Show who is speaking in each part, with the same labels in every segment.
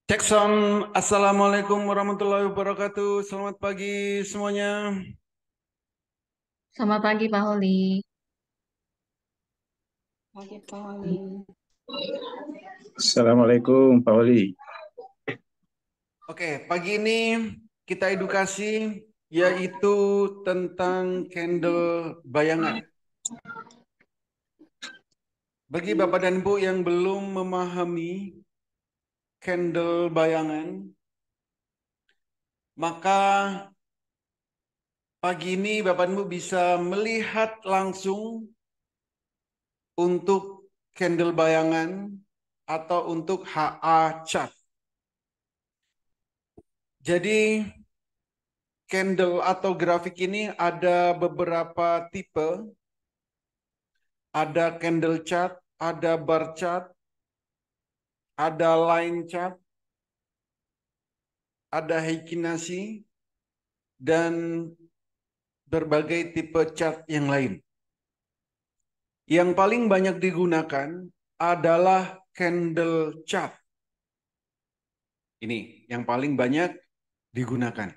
Speaker 1: Cek sound. Assalamualaikum warahmatullahi wabarakatuh. Selamat pagi semuanya.
Speaker 2: Selamat pagi Pak Holi.
Speaker 3: Pagi Pak Oli.
Speaker 4: Assalamualaikum Pak Wali.
Speaker 1: Oke, pagi ini kita edukasi yaitu tentang candle bayangan. Bagi Bapak dan Ibu yang belum memahami candle bayangan, maka pagi ini Bapak dan Ibu bisa melihat langsung untuk candle bayangan atau untuk HA chart. Jadi candle atau grafik ini ada beberapa tipe. Ada candle chart, ada bar chart, ada line chart, ada Heikinasi, dan berbagai tipe chart yang lain. Yang paling banyak digunakan adalah candle chart. Ini yang paling banyak digunakan.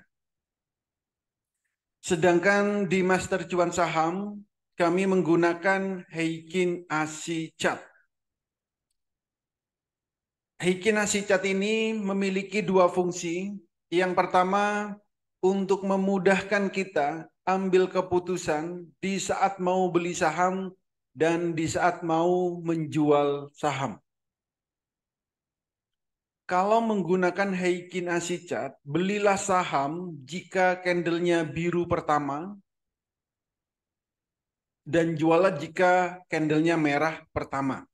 Speaker 1: Sedangkan di Master Cuan Saham, kami menggunakan Heikin-Ashi chart. Heikin-Ashi chart ini memiliki dua fungsi. Yang pertama, untuk memudahkan kita ambil keputusan di saat mau beli saham dan di saat mau menjual saham. Kalau menggunakan Heikin-Ashi chart, belilah saham jika candlenya biru pertama dan jualah jika candlenya merah pertama.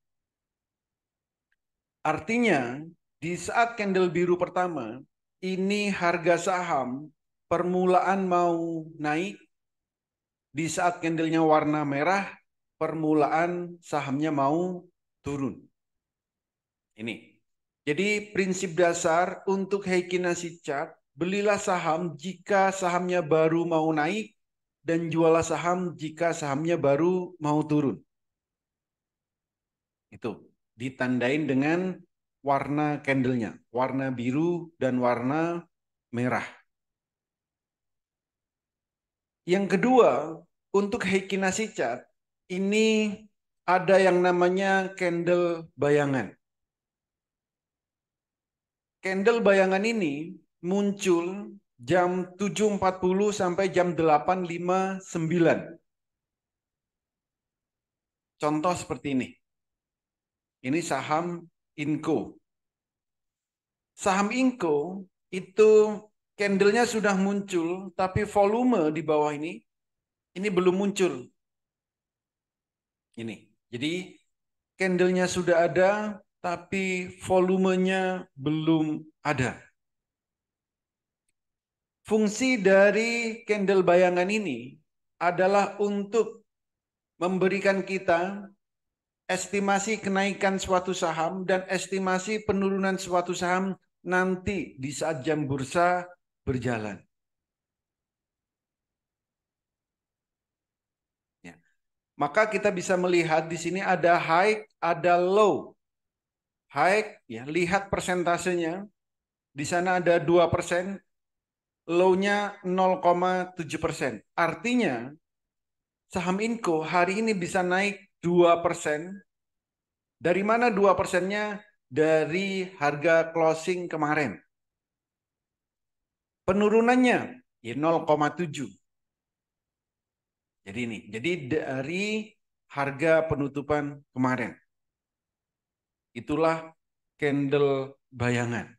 Speaker 1: Artinya, di saat candle biru pertama, ini harga saham permulaan mau naik. Di saat candlenya warna merah, permulaan sahamnya mau turun. Ini. Jadi prinsip dasar untuk Heikin-Ashi chart, belilah saham jika sahamnya baru mau naik dan jualah saham jika sahamnya baru mau turun. Itu ditandain dengan warna candlenya, warna biru dan warna merah. Yang kedua, untuk Heikin-Ashi chart, ini ada yang namanya candle bayangan. Candle bayangan ini muncul jam 7.40 sampai jam 8.59. Contoh seperti ini. Ini saham Inco. Saham Inco itu candlenya sudah muncul, tapi volume di bawah ini belum muncul. Ini. Jadi candlenya sudah ada, tapi volumenya belum ada. Fungsi dari candle bayangan ini adalah untuk memberikan kita estimasi kenaikan suatu saham dan estimasi penurunan suatu saham nanti di saat jam bursa berjalan. Ya. Maka kita bisa melihat di sini ada high, ada low. High, ya, lihat persentasenya. Di sana ada 2%, low-nya 0,7%. Artinya saham Inco hari ini bisa naik 2%. Dari mana 2%-nya? Dari harga closing kemarin. Penurunannya ya 0,7. Jadi ini, jadi dari harga penutupan kemarin. Itulah candle bayangan.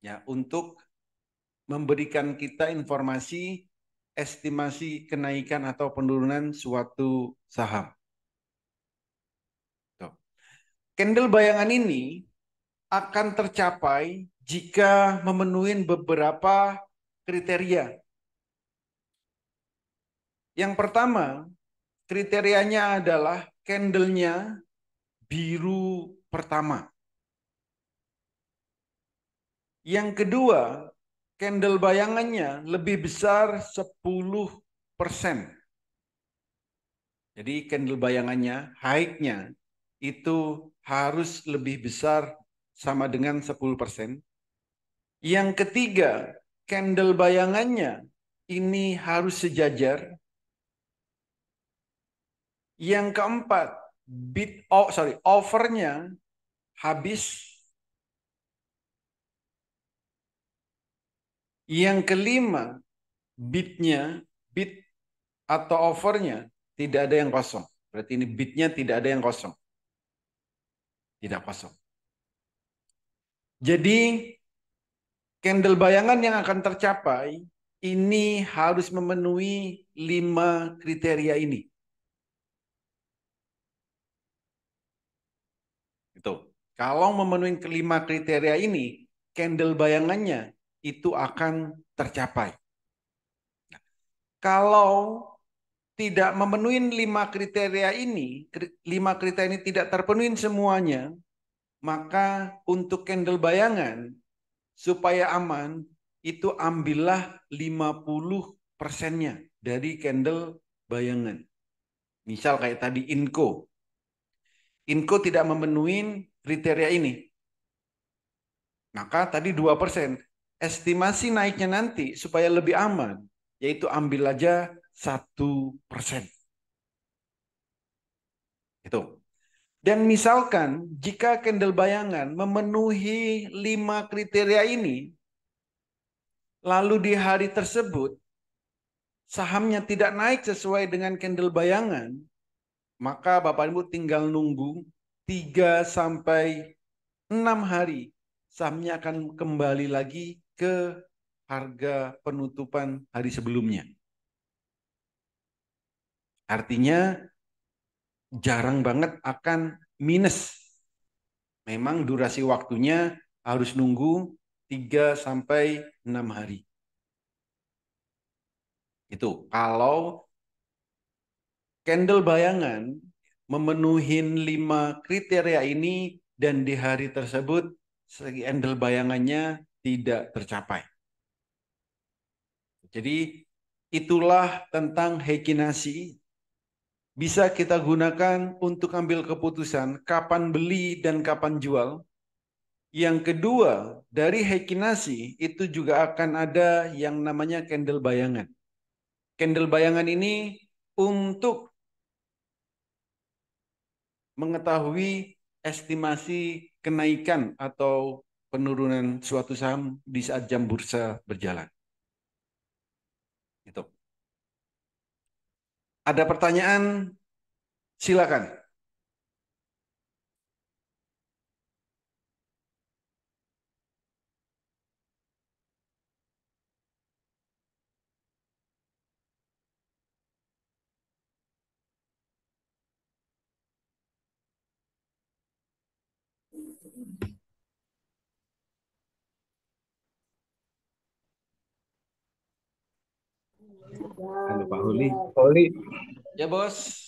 Speaker 1: Ya, untuk memberikan kita informasi estimasi kenaikan atau penurunan suatu saham. Tuh. Candle bayangan ini akan tercapai jika memenuhi beberapa kriteria. Yang pertama, kriterianya adalah candlenya biru pertama. Yang kedua, candle bayangannya lebih besar 10%. Jadi candle bayangannya, high-nya itu harus lebih besar sama dengan 10%. Yang ketiga, candle bayangannya ini harus sejajar. Yang keempat, overnya habis. Yang kelima, bit atau overnya tidak ada yang kosong. Berarti ini bitnya tidak ada yang kosong. Tidak kosong. Jadi candle bayangan yang akan tercapai ini harus memenuhi 5 kriteria ini. Itu. Kalau memenuhi kelima kriteria ini, candle bayangannya itu akan tercapai. Kalau tidak memenuhi 5 kriteria ini, 5 kriteria ini tidak terpenuhi semuanya, maka untuk candle bayangan supaya aman itu ambillah 50%-nya dari candle bayangan. Misal kayak tadi Inco. Inco tidak memenuhi kriteria ini. Maka tadi 2%. Estimasi naiknya nanti supaya lebih aman, yaitu ambil aja 1%. Itu. Dan misalkan jika candle bayangan memenuhi 5 kriteria ini, lalu di hari tersebut sahamnya tidak naik sesuai dengan candle bayangan, maka Bapak Ibu tinggal nunggu 3 sampai 6 hari. Sahamnya akan kembali lagi ke harga penutupan hari sebelumnya. Artinya jarang banget akan minus. Memang durasi waktunya harus nunggu 3 sampai 6 hari. Itu kalau candle bayangan memenuhi 5 kriteria ini dan di hari tersebut candle bayangannya tidak tercapai. Jadi itulah tentang Heikinasi. Bisa kita gunakan untuk ambil keputusan kapan beli dan kapan jual. Yang kedua, dari Heikinasi itu juga akan ada yang namanya candle bayangan. Candle bayangan ini untuk mengetahui estimasi kenaikan atau penurunan suatu saham di saat jam bursa berjalan. Itu. Ada pertanyaan? Silakan.
Speaker 2: Halo Pak Huli. Huli,
Speaker 1: Ya, Bos.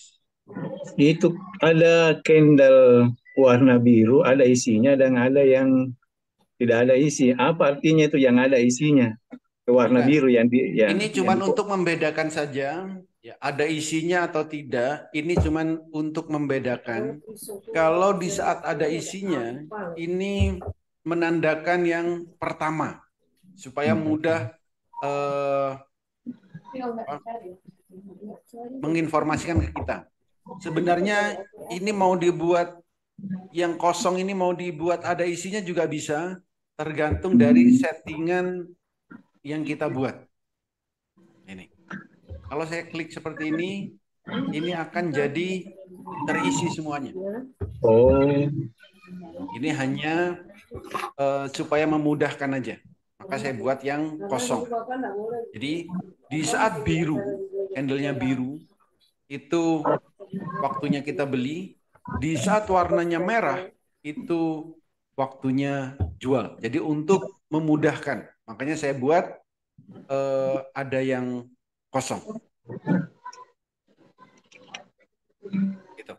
Speaker 2: itu ada candle warna biru, ada isinya dan ada yang tidak ada isi. Apa artinya itu yang ada isinya? Warna
Speaker 1: Bukan.
Speaker 2: biru yang
Speaker 1: Ini cuma untuk membedakan saja, ya, ada isinya atau tidak. Ini cuma untuk membedakan. Kalau di saat ada isinya, ini menandakan yang pertama, supaya mudah menginformasikan ke kita. Sebenarnya ini mau dibuat yang kosong ini mau dibuat ada isinya juga bisa, tergantung dari settingan yang kita buat. Ini. Kalau saya klik seperti ini akan jadi terisi semuanya.
Speaker 2: Oh,
Speaker 1: Ini hanya supaya memudahkan aja. Maka saya buat yang kosong. Jadi di saat biru, candlenya biru, itu waktunya kita beli. Di saat warnanya merah, itu waktunya jual. Jadi untuk memudahkan. Makanya saya buat ada yang kosong. Gitu.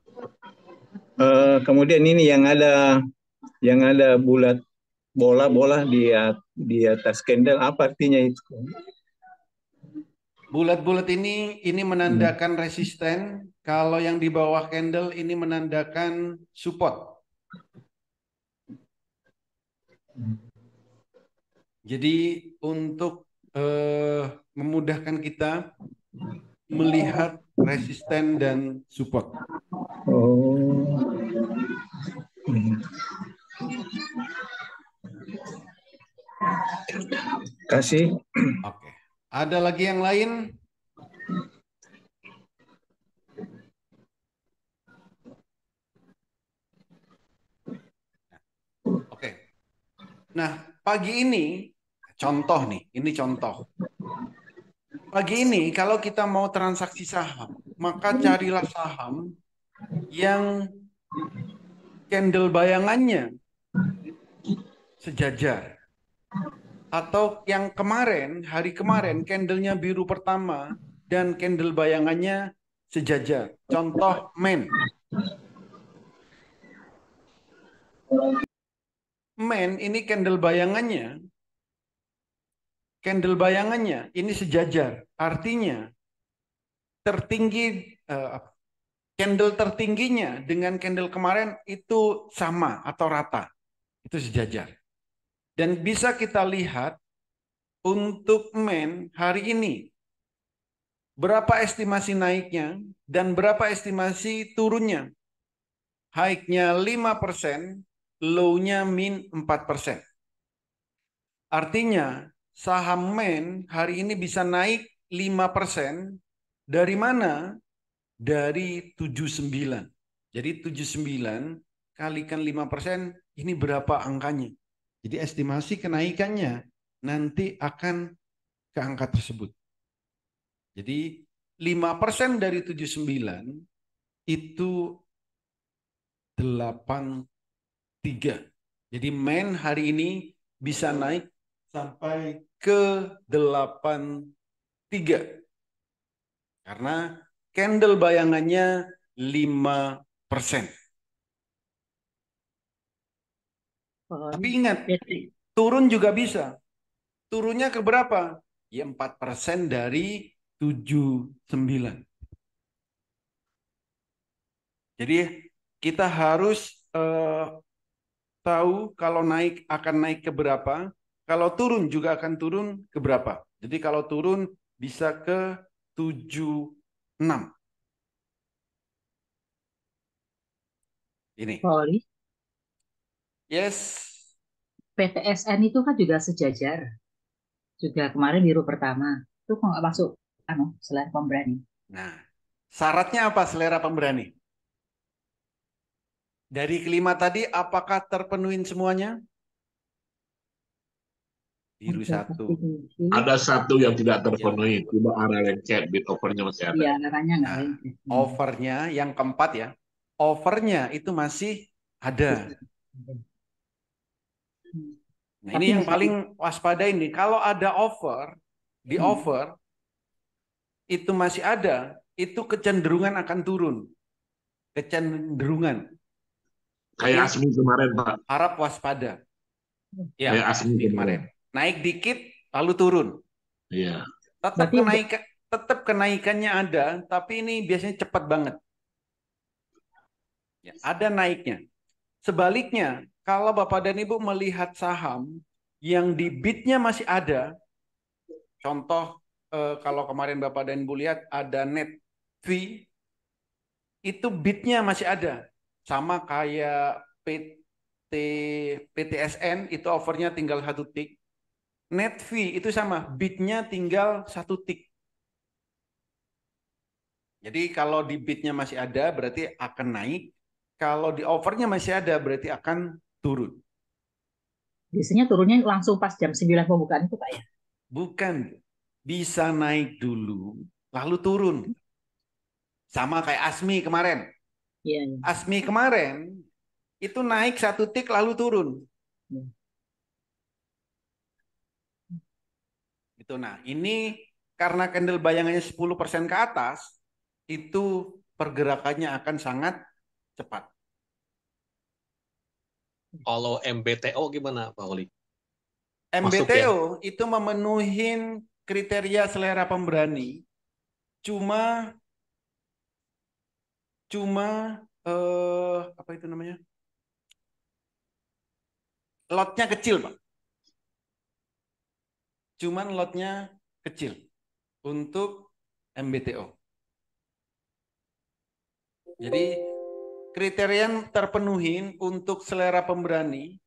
Speaker 2: kemudian ini yang ada bulat bola-bola di atas candle, apa artinya itu?
Speaker 1: Bulat-bulat ini menandakan resisten. Kalau yang di bawah candle ini menandakan support. Jadi untuk memudahkan kita melihat resisten dan support.
Speaker 2: Oh. Kasih.
Speaker 1: Oke. Ada lagi yang lain? Oke. Nah, pagi ini contoh nih, ini contoh. Pagi ini kalau kita mau transaksi saham, maka carilah saham yang candle bayangannya sejajar. Atau yang kemarin, hari kemarin, candlenya biru pertama dan candle bayangannya sejajar. Contoh MEN. MEN ini candle bayangannya ini sejajar. Artinya tertinggi, candle tertingginya dengan candle kemarin itu sama atau rata. Itu sejajar. Dan bisa kita lihat untuk MEN hari ini. Berapa estimasi naiknya dan berapa estimasi turunnya? High-nya 5%, low-nya min 4%. Artinya saham MEN hari ini bisa naik 5%. Dari mana? Dari 79. Jadi 79 kalikan 5%, ini berapa angkanya? Jadi estimasi kenaikannya nanti akan ke angka tersebut. Jadi 5% dari 79 itu 83. Jadi MEN hari ini bisa naik sampai ke 83. Karena candle bayangannya 5%. Tapi ingat, turun juga bisa. Turunnya ke berapa? Ya 4% dari 79. Jadi kita harus tahu kalau naik akan naik ke berapa, kalau turun juga akan turun ke berapa. Jadi kalau turun bisa ke 76. Ini.
Speaker 4: Poli,
Speaker 1: Yes.
Speaker 4: PTSN itu kan juga sejajar. Juga kemarin biru pertama. Itu kok nggak masuk selain pemberani.
Speaker 1: Nah, syaratnya apa selera pemberani? Dari kelima tadi, apakah terpenuhi semuanya? Biru satu.
Speaker 5: Ada satu yang tidak terpenuhi, tidak ada lengket, bid overnya masih ada.
Speaker 4: Iya, arahnya nggak
Speaker 1: Nah,
Speaker 4: lengket.
Speaker 1: overnya yang keempat ya, overnya itu masih ada. Nah,
Speaker 4: Tapi
Speaker 1: ini yang
Speaker 4: bisa
Speaker 1: paling waspada ini. Kalau ada over, di over, itu masih ada, itu kecenderungan akan turun. Kecenderungan.
Speaker 5: Kayak
Speaker 1: Jadi,
Speaker 5: Asmi kemarin, Pak.
Speaker 1: harap waspada. Ya,
Speaker 5: Kayak Asmi kemarin.
Speaker 1: naik dikit, lalu turun.
Speaker 5: Iya.
Speaker 1: Tetap kenaikannya ada, tapi ini biasanya cepat banget. Ya, ada naiknya. Sebaliknya, kalau Bapak dan Ibu melihat saham yang di bidnya masih ada, contoh kalau kemarin Bapak dan Ibu lihat ada net fee, itu bidnya masih ada. Sama kayak PTSN, itu overnya tinggal 1 tick. Net fee itu sama, bidnya tinggal 1 tick. Jadi kalau di bidnya masih ada berarti akan naik. Kalau di overnya masih ada berarti akan turun.
Speaker 4: biasanya turunnya langsung pas jam 9 pembukaan itu, Pak ya?
Speaker 1: Bukan. Bisa naik dulu, lalu turun. Sama kayak Asmi kemarin.
Speaker 4: Iya, iya.
Speaker 1: Asmi kemarin itu naik 1 tick lalu turun.
Speaker 4: Iya.
Speaker 1: Gitu. Nah, ini karena candle bayangannya 10% ke atas, itu pergerakannya akan sangat cepat.
Speaker 6: Kalau MBTO gimana, Pak Oli?
Speaker 1: MBTO itu memenuhi kriteria selera pemberani cuma apa itu namanya? Lotnya kecil, Pak. Cuman lotnya kecil untuk MBTO. Jadi kriteria yang terpenuhi untuk selera pemberani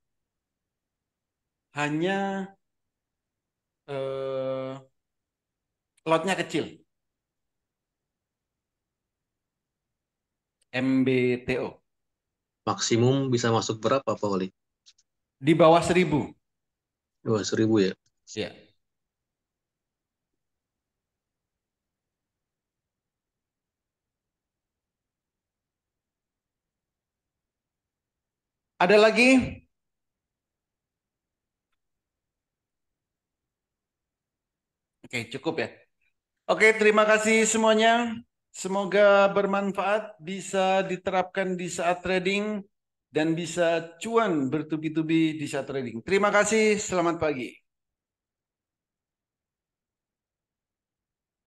Speaker 1: hanya lotnya kecil. MBTO.
Speaker 6: Maksimum bisa masuk berapa, Pak Wali?
Speaker 1: Di bawah 1000.
Speaker 6: 2.000 ya?
Speaker 1: Ya. Ada lagi? Oke, cukup ya. Oke, terima kasih semuanya. Semoga bermanfaat, bisa diterapkan di saat trading, dan bisa cuan bertubi-tubi di saat trading. Terima kasih, selamat pagi.